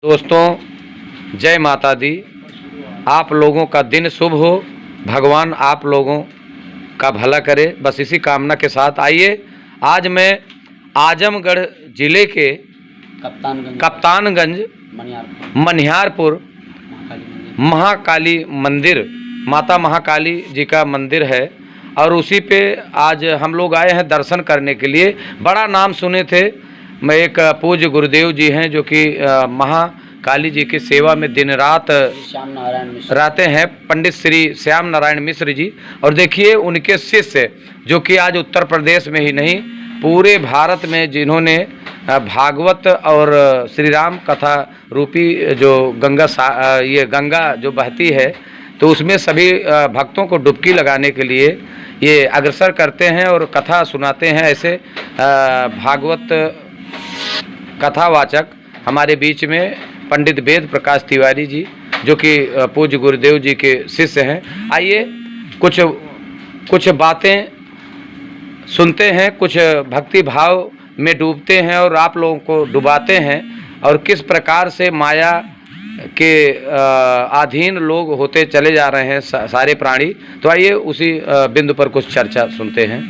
दोस्तों जय माता दी। आप लोगों का दिन शुभ हो, भगवान आप लोगों का भला करे, बस इसी कामना के साथ आइए। आज मैं आजमगढ़ जिले के कप्तानगंज मनिहारपुर महाकाली मंदिर, माता महाकाली जी का मंदिर है और उसी पे आज हम लोग आए हैं दर्शन करने के लिए। बड़ा नाम सुने थे। मैं एक पूज्य गुरुदेव जी हैं जो कि महाकाली जी की सेवा में दिन रात रहते हैं, पंडित श्री श्याम नारायण मिश्र जी। और देखिए उनके शिष्य जो कि आज उत्तर प्रदेश में ही नहीं पूरे भारत में जिन्होंने भागवत और श्री राम कथा रूपी जो गंगा जो बहती है तो उसमें सभी भक्तों को डुबकी लगाने के लिए ये अग्रसर करते हैं और कथा सुनाते हैं। ऐसे भागवत कथावाचक हमारे बीच में पंडित वेद प्रकाश तिवारी जी जो कि पूज्य गुरुदेव जी के शिष्य हैं। आइए कुछ बातें सुनते हैं, कुछ भक्ति भाव में डूबते हैं और आप लोगों को डुबाते हैं और किस प्रकार से माया के अधीन लोग होते चले जा रहे हैं सारे प्राणी। तो आइए उसी बिंदु पर कुछ चर्चा सुनते हैं।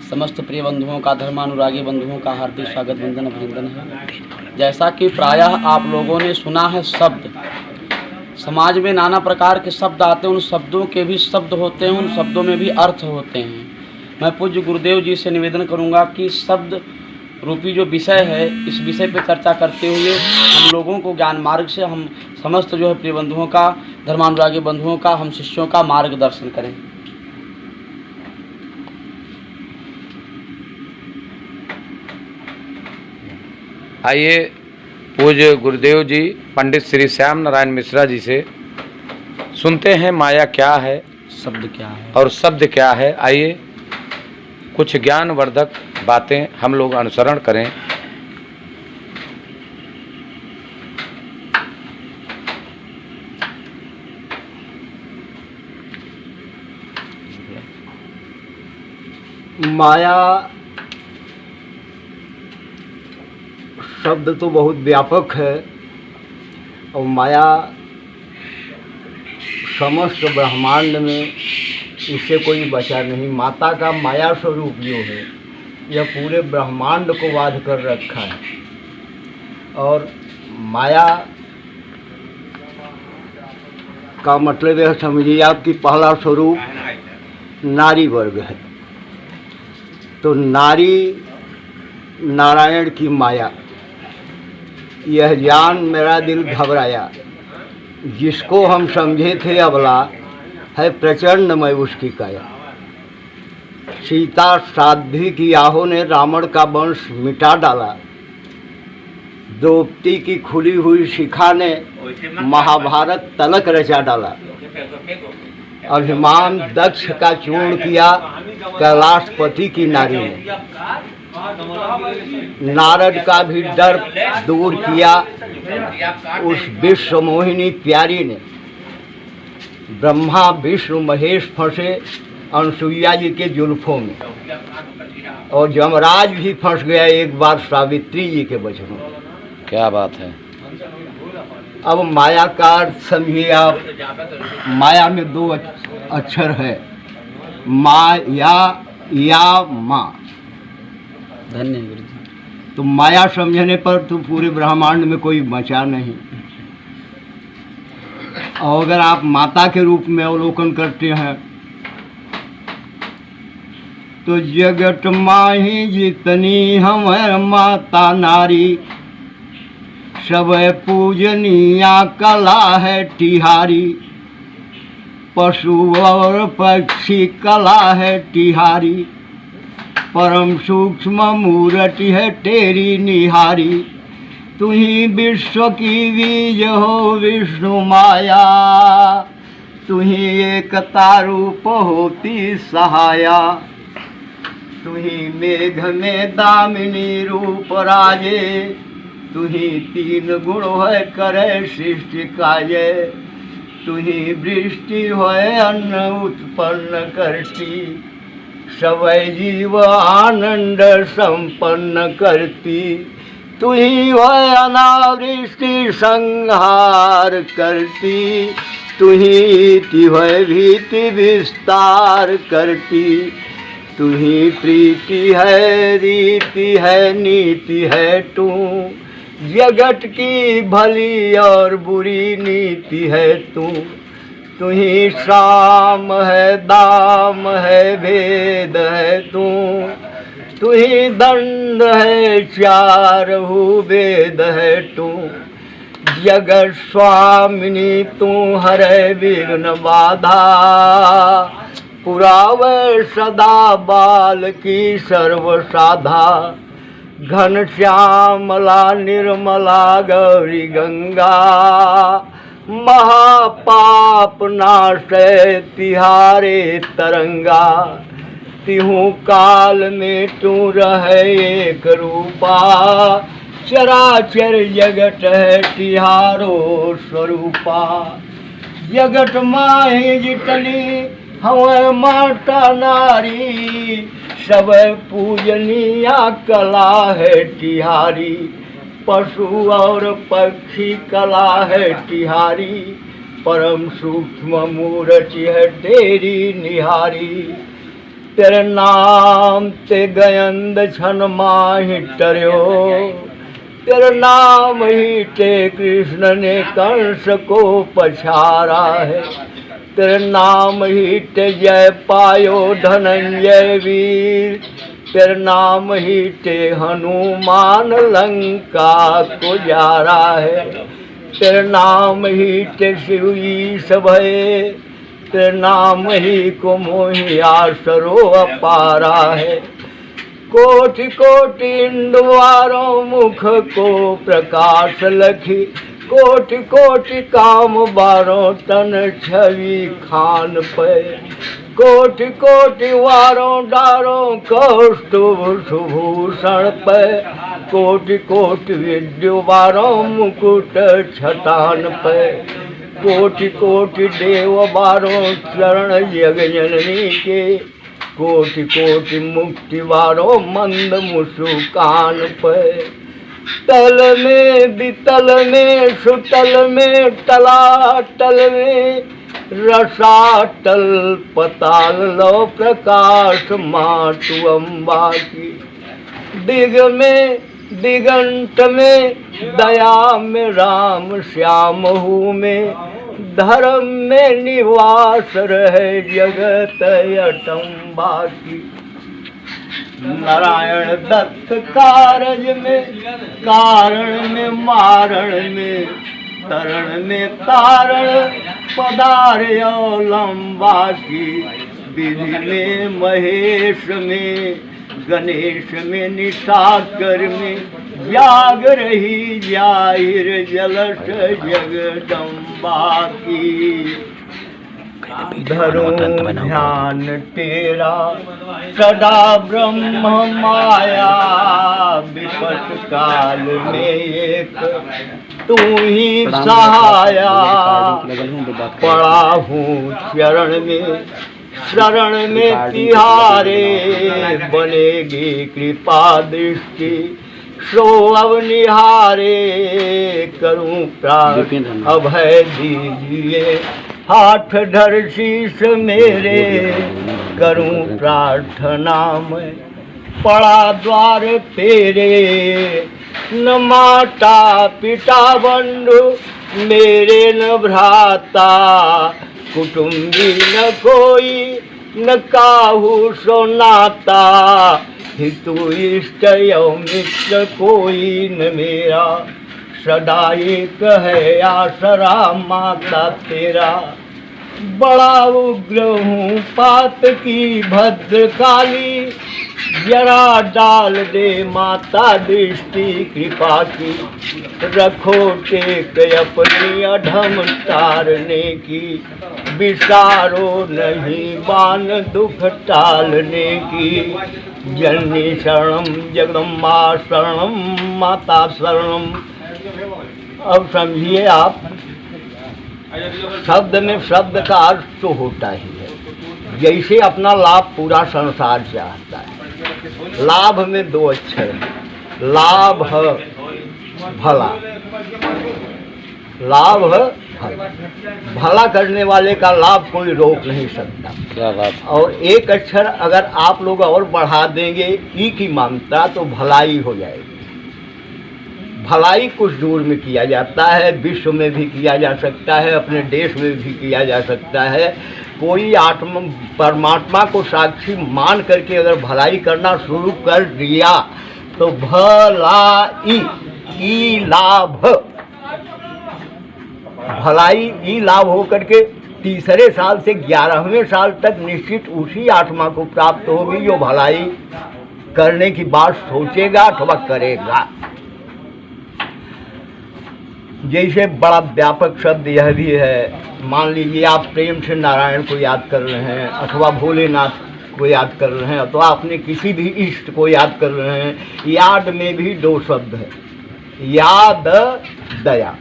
समस्त प्रिय बंधुओं का, धर्मानुरागी बंधुओं का हार्दिक स्वागत वंदन अभिनंदन है। जैसा कि प्रायः आप लोगों ने सुना है, शब्द समाज में नाना प्रकार के शब्द आते हैं, उन शब्दों के भी शब्द होते हैं, उन शब्दों में भी अर्थ होते हैं। मैं पूज्य गुरुदेव जी से निवेदन करूंगा कि शब्द रूपी जो विषय है, इस विषय पर चर्चा करते हुए हम लोगों को ज्ञान मार्ग से, हम समस्त जो है प्रिय बंधुओं का, धर्मानुरागी बंधुओं का, हम शिष्यों का मार्गदर्शन करें। आइए पूज्य गुरुदेव जी पंडित श्री श्याम नारायण मिश्रा जी से सुनते हैं माया क्या है, शब्द क्या है और शब्द क्या है। आइए कुछ ज्ञानवर्धक बातें हम लोग अनुसरण करें। माया शब्द तो बहुत व्यापक है और माया समस्त ब्रह्मांड में इससे कोई बचा नहीं। माता का माया स्वरूप जो है यह पूरे ब्रह्मांड को बांध कर रखा है। और माया का मतलब यह समझिए आपकी पहला स्वरूप नारी वर्ग है। तो नारी नारायण की माया, यह जान मेरा दिल घबराया, जिसको हम समझे थे अबला है प्रचंडमय उसकी काया। सीता साध्वी की आहों ने रावण का वंश मिटा डाला, द्रौपदी की खुली हुई शिखा ने महाभारत तलक रचा डाला। अभिमान दक्ष का चूर्ण किया कैलाशपति की नारी ने, नारद का भी डर दूर किया उस विश्व मोहिनी प्यारी ने। ब्रह्मा विष्णु महेश फंसे अनसुईया जी के जुल्फों में और यमराज भी फंस गया एक बार सावित्री जी के वचनों में। क्या बात है। अब माया का अर्थ समझिए आप। माया में दो अक्षर है, माया या माँ। धन्यवाद गुरु जी। तो माया समझने पर तो पूरे ब्रह्मांड में कोई बचा नहीं। और अगर आप माता के रूप में अवलोकन करते हैं तो जगत माही जितनी हम माता नारी, सब पूजनीया कला है तिहारी। पशु और पक्षी कला है तिहारी, परम सूक्ष्म मूर्ति है तेरी निहारी। तुही विश्व की बीज हो विष्णु माया, तुही एकता रूप होती सहाया। तुही मेघ में दामिनी रूप राजे, तुही तीन गुण है करे सृष्टि काजे। तुही वृष्टि है अन्न उत्पन्न करती, सवै जीव आनंद संपन्न करती। तू ही हो अनावृष्टि संहार करती, तू ही भय भीति विस्तार करती, तू ही प्रीति है रीति है नीति है तू, जगत की भली और बुरी नीति है तू, तू ही साम है दाम है भेद है तू, तू ही दंड है चारहु वेद है तू, जगत स्वामिनी तू हरे विघ्न बाधा, पुरावे सदा बाल की सर्व साधा, घन श्यामला निर्मला गौरी गंगा, महापाप नाशे तिहारे तरंगा, तिहु काल में तू रहे एक रूपा, चराचर जगत है तिहारो स्वरूपा, जगत माही जितनी हमें माता नारी, सब पूजनिया कला है तिहारी, पशु और पक्षी कला है तिहारी, परम सूक्ष्म मूर्ति है तेरी निहारी, तेरे नाम ते गयंद छन माही टर्यो, तेरे नाम ही ते कृष्ण ने कंस को पछाड़ा है, तेरे नाम ही ते जय पायो धनंजय वीर, तेरे नाम ही ते हनुमान लंका को जारा है, तेरे नाम ही ते शिव ईश भये, तेरे नाम ही को मोहि आसरो अपारा है, कोटि कोटि इंदुवारों मुख को प्रकाश लखी, कोटि कोटि काम बारों तन छवि खान पे, कोटि कोटि वारों डारों कौस्तुभ सुभूषण पे, कोटि कोटि विद्यु बारों मुकुट छतान पे, कोटि कोटि देव बारों चरण जग जननी के, कोटि कोटि मुक्ति वारों मंद मुस्कान पे, तल में बितल में सुतल में तलातल में, रसातल पताल लो प्रकाश मातु अम्बा की, दिग में दिगंत में दया में राम श्याम हूँ में, धर्म में निवास रहे जगत अटम्बा की, नारायण दत्त कारज में कारण में मारण में, तरण में तारण पदार्यो लंबा की, विधि में महेश में गणेश में निशाकर में, जाग रही जाहिर जलस जगदम्बा की, धरो ध्यान तेरा सदा ब्रह्म माया, विपत काल में एक तू ही सहाया, पड़ा हूँ शरण में तिहारे, बनेगी कृपा दृष्टि सो अब निहारे, करूं प्राण अभय दीजिए, हाथ धर शीश मेरे, करूं प्रार्थना में पड़ा द्वार तेरे, न माता पिता बंधु मेरे न भ्राता, कुटुंबी न कोई न काहू सो नाता, हितु इष्ट यो मित्र कोई न मेरा, सदा एक है आसरा माता तेरा, बड़ा उग्र हूँ पात की भद्रकाली, जरा डाल दे माता दृष्टि कृपा की, रखो टेक अपनी अधम तारने की, विसारो नहीं बान दुख टालने की, जननी शरणम जगदम्बा शरणम माता शरणम। अब समझिए आप, शब्द में शब्द का अर्थ तो होता ही है। जैसे अपना लाभ पूरा संसार चाहता है, लाभ में दो अक्षर, लाभ भला, लाभ भला, भला करने वाले का लाभ कोई रोक नहीं सकता। क्या बात है। और एक अक्षर अगर आप लोग और बढ़ा देंगे ई की मात्रा तो भलाई हो जाएगी। भलाई कुछ दूर में किया जाता है, विश्व में भी किया जा सकता है, अपने देश में भी किया जा सकता है। कोई आत्मा परमात्मा को साक्षी मान करके अगर भलाई करना शुरू कर दिया तो भलाई ई लाभ, भलाई ई लाभ हो करके तीसरे साल से 11वें साल तक निश्चित उसी आत्मा को प्राप्त होगी जो भलाई करने की बात सोचेगा अथवा करेगा। जैसे बड़ा व्यापक शब्द यह भी है, मान लीजिए आप प्रेम से नारायण को याद कर रहे हैं अथवा भोलेनाथ को याद कर रहे हैं अथवा अपने किसी भी इष्ट को याद कर रहे हैं। याद में भी दो शब्द है, याद दया।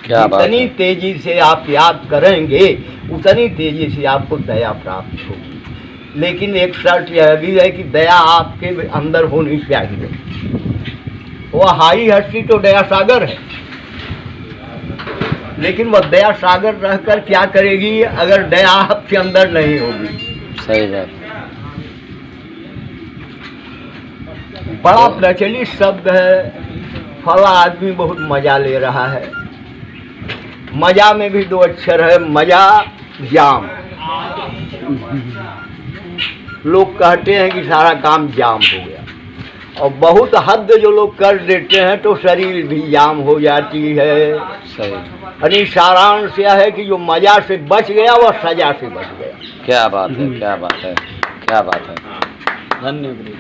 क्या बात जितनी है। तेजी से आप याद करेंगे उतनी तेजी से आपको दया प्राप्त होगी। लेकिन एक शर्त यह भी है कि दया आपके अंदर होनी चाहिए। वह हाई हस्ती तो दया सागर है, लेकिन वह दया सागर रहकर क्या करेगी अगर दया आपके अंदर नहीं होगी। सही बात। बड़ा प्रचलित शब्द है, फला आदमी बहुत मजा ले रहा है। मजा में भी दो अक्षर है, मजा जाम। लोग कहते हैं कि सारा काम जाम हो गया, और बहुत हद जो लोग कर देते हैं तो शरीर भी जाम हो जाती है। सही। यानी सारांश यह है कि जो मजा से बच गया वह सजा से बच गया। क्या बात है, क्या बात है, क्या बात है। धन्यवाद।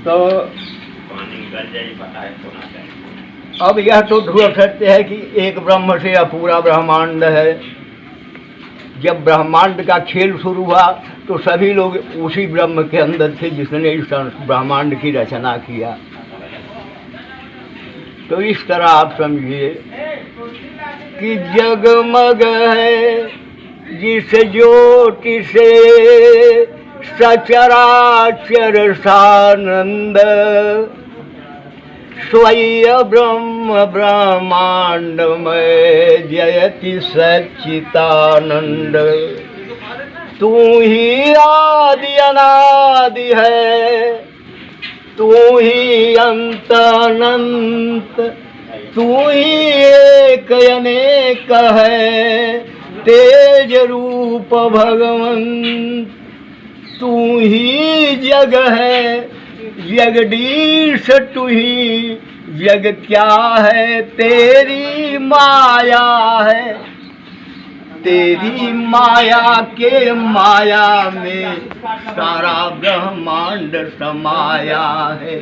तो अब यह तो ध्रुव सत्य है कि एक ब्रह्म से अपूरा ब्रह्मांड है। जब ब्रह्मांड का खेल शुरू हुआ तो सभी लोग उसी ब्रह्म के अंदर थे जिसने इस ब्रह्मांड की रचना किया। तो इस तरह आप समझिए कि जगमग है जिस ज्योति से सचराचर सानंद, स्वयं ब्रह्म ब्रह्मांड में जयति सच्चिदानंद। तू ही आदि अनादि है, तू ही अंत अनंत, तू ही एक अनेक है, तेज रूप भगवंत। तू ही जग है, जगदीश तू ही, जग क्या है तेरी माया है। तेरी माया के माया में सारा ब्रह्मांड समाया है।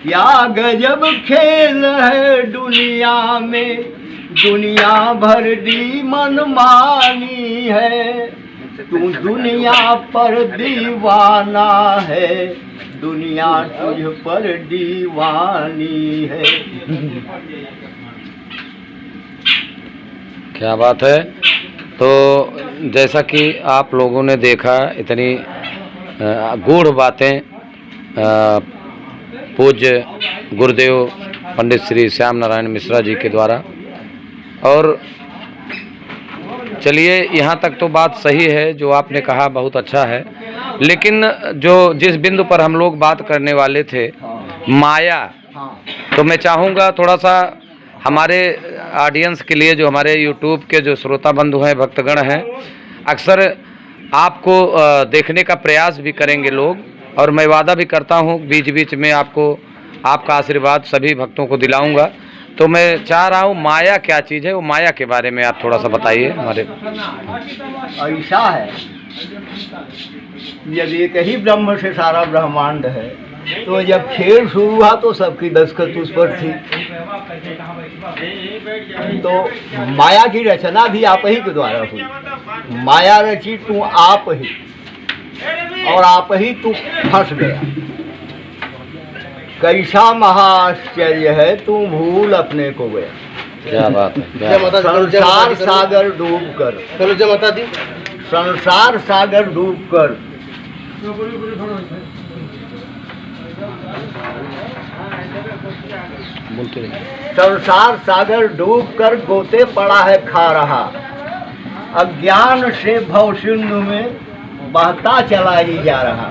क्या गजब खेल है दुनिया में, दुनिया भर दी मनमानी है। तू दुनिया पर दीवाना है, दुनिया तुझ पर दीवानी है। क्या बात है। तो जैसा कि आप लोगों ने देखा, इतनी गूढ़ बातें पूज्य गुरुदेव पंडित श्री श्याम नारायण मिश्रा जी के द्वारा। और चलिए, यहाँ तक तो बात सही है, जो आपने कहा बहुत अच्छा है। लेकिन जो जिस बिंदु पर हम लोग बात करने वाले थे, माया, तो मैं चाहूँगा थोड़ा सा हमारे ऑडियंस के लिए, जो हमारे यूट्यूब के जो श्रोता बंधु हैं, भक्तगण हैं, अक्सर आपको देखने का प्रयास भी करेंगे लोग, और मैं वादा भी करता हूँ बीच बीच में आपको आपका आशीर्वाद सभी भक्तों को दिलाऊंगा। तो मैं चाह रहा हूँ माया क्या चीज़ है, वो माया के बारे में आप थोड़ा सा बताइए हमारे। ऐसा है, जब एक ही ब्रह्म से सारा ब्रह्मांड है, तो जब खेल शुरू हुआ तो सबकी दस्तखत उस पर थी। तो माया की रचना भी आप ही के द्वारा हुई। माया रची तू आप ही, और आप ही तू फंस गया। कैसा महाआश्चर्य है, तू भूल अपने को गया। क्या बात है, क्या संसार सागर डूब कर, संसार सागर डूब कर बोलते रहिए। संसार सागर डूब कर गोते पड़ा है खा रहा, अज्ञान से भव सिंधु में बहता चला ही जा रहा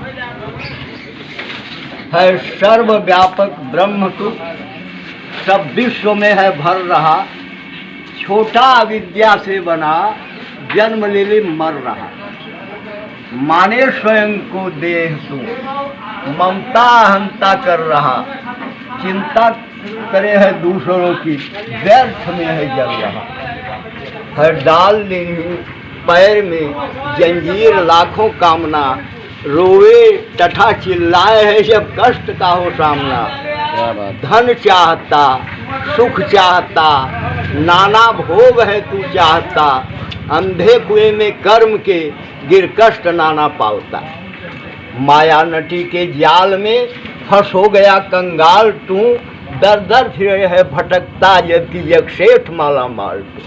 है। सर्वव्यापक ब्रह्म तू सब विश्व में है भर रहा, छोटा अविद्या से बना जन्म ले ले मर रहा। माने स्वयं को देह तू ममता अहंता कर रहा, चिंता करे है दूसरों की व्यर्थ में है जल रहा। हर डाल नहीं पैर में जंजीर लाखों कामना, रोए तथा चिल्लाए है जब कष्ट का हो सामना। क्या बात। धन चाहता सुख चाहता नाना भोग है तू चाहता, अंधे कुएं में कर्म के गिर कष्ट नाना पावता। माया नटी के जाल में फंस हो गया कंगाल तू, दर दर फिरे है भटकता जबकि जग सेठ माला माल तू।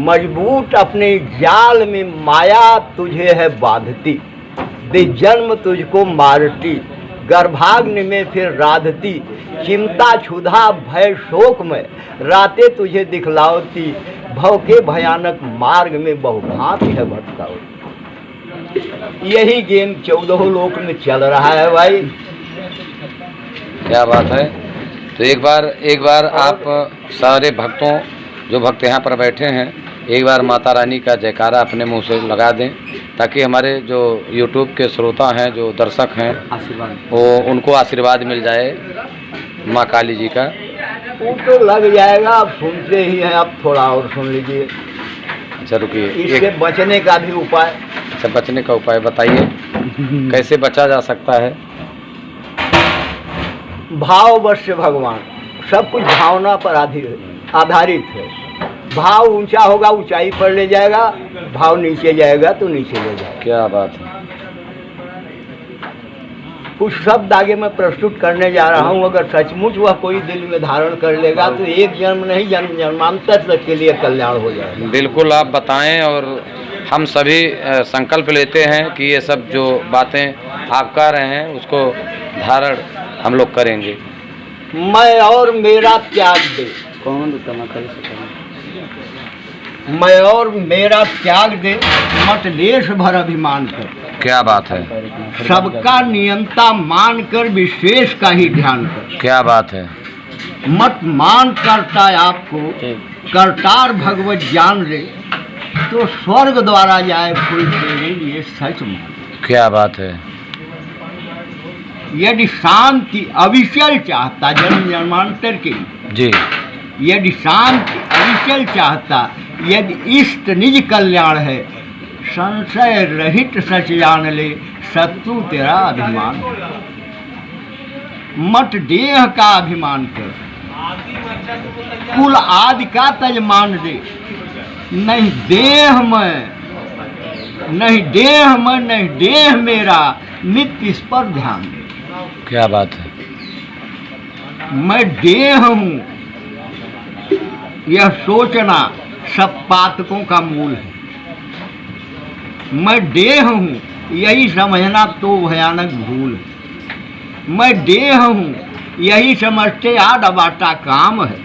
मजबूत अपने जाल में माया तुझे है बांधती, दे जन्म तुझको मारती, गर्भाग्नि में फिर राधती। चिंता क्षुधा भय शोक में रातें तुझे दिखलावती, भव के भयानक मार्ग में बहुभांति है भटकावती। यही गेम 14 लोक में चल रहा है भाई। क्या बात है। तो एक बार आप सारे भक्तों, जो भक्त यहाँ पर बैठे हैं, एक बार माता रानी का जयकारा अपने मुंह से लगा दें, ताकि हमारे जो YouTube के श्रोता हैं, जो दर्शक हैं, आशीर्वाद वो उनको आशीर्वाद मिल जाए माँ काली जी का। वो तो लग जाएगा, आप सुनते ही हैं, आप थोड़ा और सुन लीजिए। अच्छा रुकिए, इससे बचने का भी उपाय। अच्छा, बचने का उपाय बताइए, कैसे बचा जा सकता है? भाववश भगवान, सब कुछ भावना पर आधारित है। भाव ऊंचा होगा ऊंचाई पर ले जाएगा, भाव नीचे जाएगा तो नीचे ले जाएगा। क्या बात है। कुछ शब्द आगे मैं प्रस्तुत करने जा रहा हूँ, अगर सचमुच वह कोई दिल में धारण कर लेगा तो एक जन्म नहीं जन्म जन्मांतर तक के लिए कल्याण हो जाएगा। बिल्कुल आप बताएं, और हम सभी संकल्प लेते हैं कि ये सब जो बातें आप कह रहे हैं उसको धारण हम लोग करेंगे। मैं और मेरा त्याग दे, कौन करना कर सकता। मैं और मेरा त्याग दे, मत लेश भर अभिमान कर। क्या बात है। सबका नियंता मान कर विशेष का ही ध्यान कर। क्या बात है। मत मान करता आपको करतार भगवत ज्ञान रे, तो स्वर्ग द्वारा जाए कोई तेरे लिए सच मान। क्या बात है। यदि शांति अविचल चाहता जन्म जन्मांतर के, जी, यदि शांति अविचल चाहता, यदि इष्ट निज कल्याण है, संशय रहित सच जान ले, शत्रु तेरा अभिमान। मत देह का अभिमान कर, कुल आदि का तजमान दे। नहीं देह में, नहीं देह में, नहीं देह मेरा, नित्य इस पर ध्यान दे। क्या बात है। मैं देह हूँ, यह सोचना सब पातकों का मूल है। मैं देह हूँ, यही समझना तो भयानक भूल है। मैं देह हूँ, यही समझते आड बाटा काम है।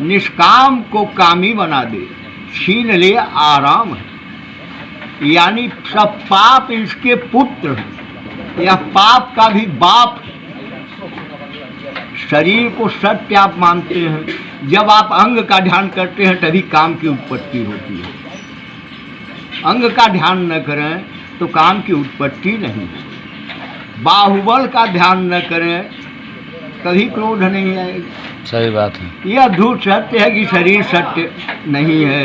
निष्काम को कामी बना दे, छीन ले आराम है। यानी सब पाप इसके पुत्र हैं, यह पाप का भी बाप है। शरीर को सत्य आप मानते हैं, जब आप अंग का ध्यान करते हैं तभी काम की उत्पत्ति होती है। अंग का ध्यान न करें तो काम की उत्पत्ति नहीं। बाहुबल का ध्यान न करें कभी क्रोध नहीं आएगा। सही बात है। यह झूठ सत्य है कि शरीर सत्य नहीं है।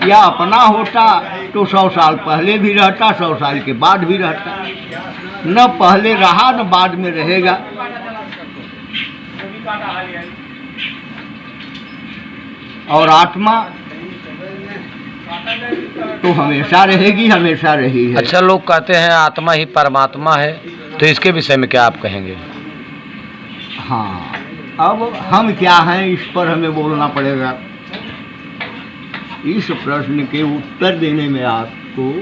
यह अपना होता तो 100 साल पहले भी रहता, 100 साल के बाद भी रहता। न पहले रहा न बाद में रहेगा। और आत्मा तो हमेशा रहेगी, हमेशा रही है। अच्छा, लोग कहते हैं आत्मा ही परमात्मा है, तो इसके विषय में क्या आप कहेंगे? हाँ, अब हम क्या हैं इस पर हमें बोलना पड़ेगा। इस प्रश्न के उत्तर देने में आपको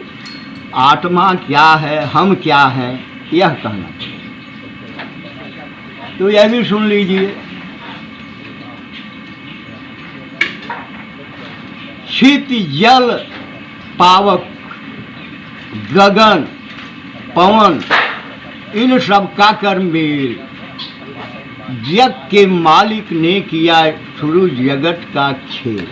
आत्मा क्या है, हम क्या हैं, यह कहना। तो यह भी सुन लीजिए। शीत जल पावक गगन पवन इन सब का कर मेल, जग के मालिक ने किया शुरू जगत का खेल।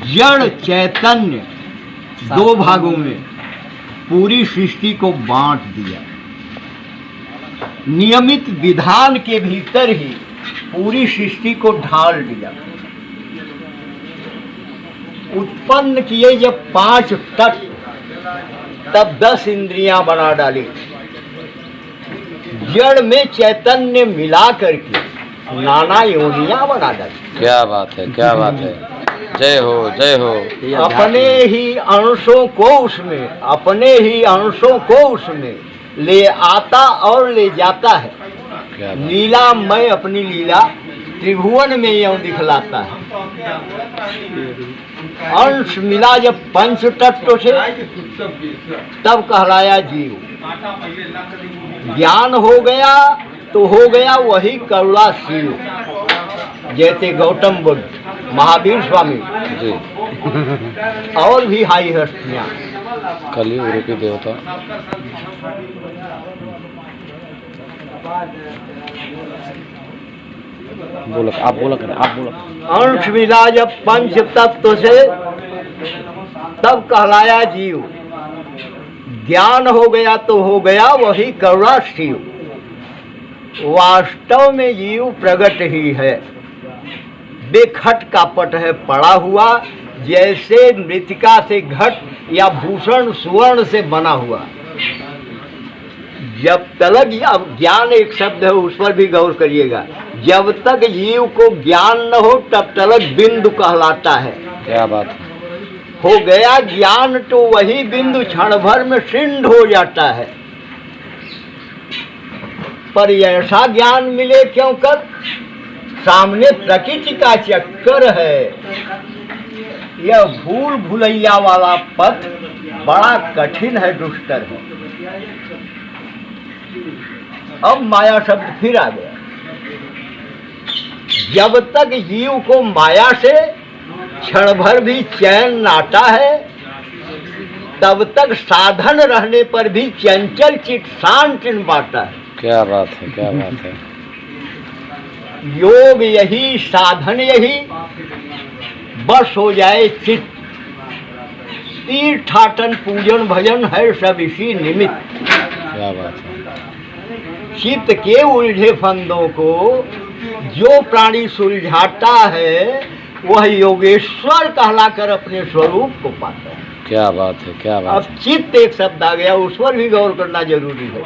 जड़ चैतन्य दो भागों में पूरी सृष्टि को बांट दिया, नियमित विधान के भीतर ही पूरी सृष्टि को ढाल दिया। उत्पन्न किए जब 5 तत्व तब 10 इंद्रियां बना डाली। जड़ में चैतन्य मिला करके नाना योनियां बना डाली। क्या बात है, क्या बात है। जय हो, जय हो। अपने ही अंशों को उसमें, अपने ही अंशों को उसमें ले आता और ले जाता है। क्या बात। लीला मैं अपनी लीला त्रिभुवन में यूं दिखलाता है। अंश मिला जब पंच तत्व से तब कहलाया जीव। ज्ञान हो गया तो हो गया वही करुणा शिव, जैसे गौतम बुद्ध, महावीर स्वामी जी, और भी हाई हस्तियां। कलयुग रूपी देवता। बोलो, आप बोला करें, आप बोलो। अंश मिला जब पंच तत्व से तब कहलाया जीव। ज्ञान हो गया तो हो गया वही करुणा शिव। वास्तव में जीव प्रगट ही है, बेखट का पट है पड़ा हुआ, जैसे मृतिका से घट या भूषण सुवर्ण से बना हुआ। जब तक, अब ज्ञान एक शब्द है उस पर भी गौर करिएगा, जब तक जीव को ज्ञान न हो तब तक बिंदु कहलाता है। क्या बात है। हो गया ज्ञान तो वही बिंदु क्षण भर में सिंध हो जाता है। पर ऐसा ज्ञान मिले क्यों कर, सामने प्रकृति का चक्कर है। यह भूल भुलैया वाला पथ बड़ा कठिन है, दुष्कर है। अब माया शब्द फिर आ गया। जब तक जीव को माया से क्षण भर भी चैन नाता है, तब तक साधन रहने पर भी चंचल चित्त शांत नहीं पाता है। क्या बात है, क्या बात है। योग यही, साधन यही, बस हो जाए चित्त। तीर्थाटन पूजन भजन है सब इसी निमित्त। क्या बात है। चित्त के उलझे फंदों को जो प्राणी सुलझाता है वह योगेश्वर कहलाकर अपने स्वरूप को पाता है। क्या बात है, क्या बात अब चित्त एक शब्द आ गया, उस पर भी गौर करना जरूरी है।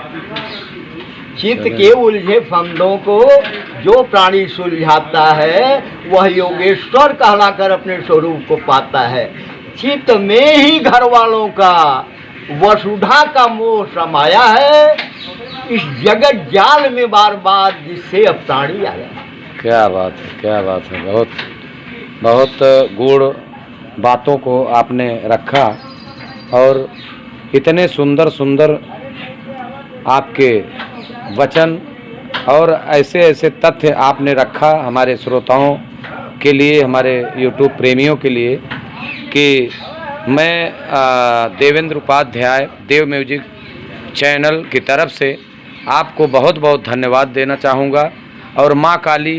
चित्त के उलझे फंदों को जो प्राणी सुलझाता है वह योगेश्वर कहलाकर अपने स्वरूप को पाता है। चित्त में ही घर वालों का वसुधा का मोह समाया है, इस जगत जाल में बार बार जिससे अब प्राणी आया। क्या बात है, क्या बात है। बहुत बहुत गूढ़ बातों को आपने रखा और इतने सुंदर सुंदर आपके वचन और ऐसे ऐसे तथ्य आपने रखा हमारे श्रोताओं के लिए, हमारे YouTube प्रेमियों के लिए, कि मैं देवेंद्र उपाध्याय देव म्यूजिक चैनल की तरफ से आपको बहुत बहुत धन्यवाद देना चाहूँगा। और माँ काली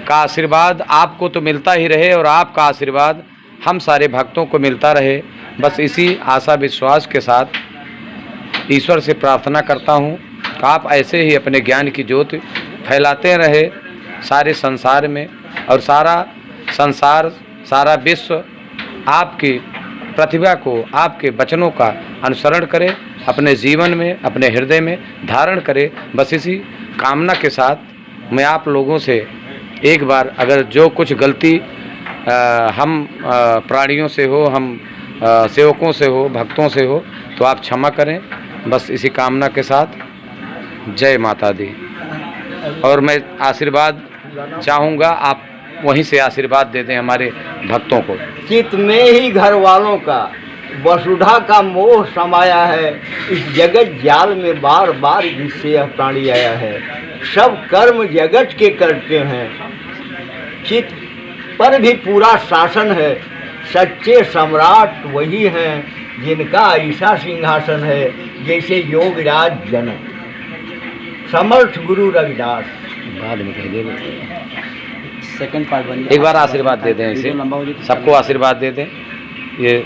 का आशीर्वाद आपको तो मिलता ही रहे और आपका आशीर्वाद हम सारे भक्तों को मिलता रहे। बस इसी आशा विश्वास के साथ ईश्वर से प्रार्थना करता हूँ कि आप ऐसे ही अपने ज्ञान की ज्योति फैलाते रहे सारे संसार में, और सारा संसार, सारा विश्व आपकी प्रतिभा को, आपके वचनों का अनुसरण करे, अपने जीवन में, अपने हृदय में धारण करे। बस इसी कामना के साथ मैं आप लोगों से एक बार, अगर जो कुछ गलती हम प्राणियों से हो, हम सेवकों से हो, भक्तों से हो, तो आप क्षमा करें। बस इसी कामना के साथ जय माता दी। और मैं आशीर्वाद चाहूँगा, आप वहीं से आशीर्वाद दे दें हमारे भक्तों को। चित्त में ही घर वालों का वसुधा का मोह समाया है, इस जगत जाल में बार बार जिससे यह प्राणी आया है। सब कर्म जगत के करते हैं, चित पर भी पूरा शासन है। सच्चे सम्राट वही हैं जिनका ऐसा सिंहासन है जैसे योगराज जनक। समर्थ गुरु रविदास। बाद में कह देगा। सेकंड पार्ट बन एक बार आशीर्वाद दे दें इसे, वीडियो लंबा हो जाए तो सबको आशीर्वाद दे दें। ये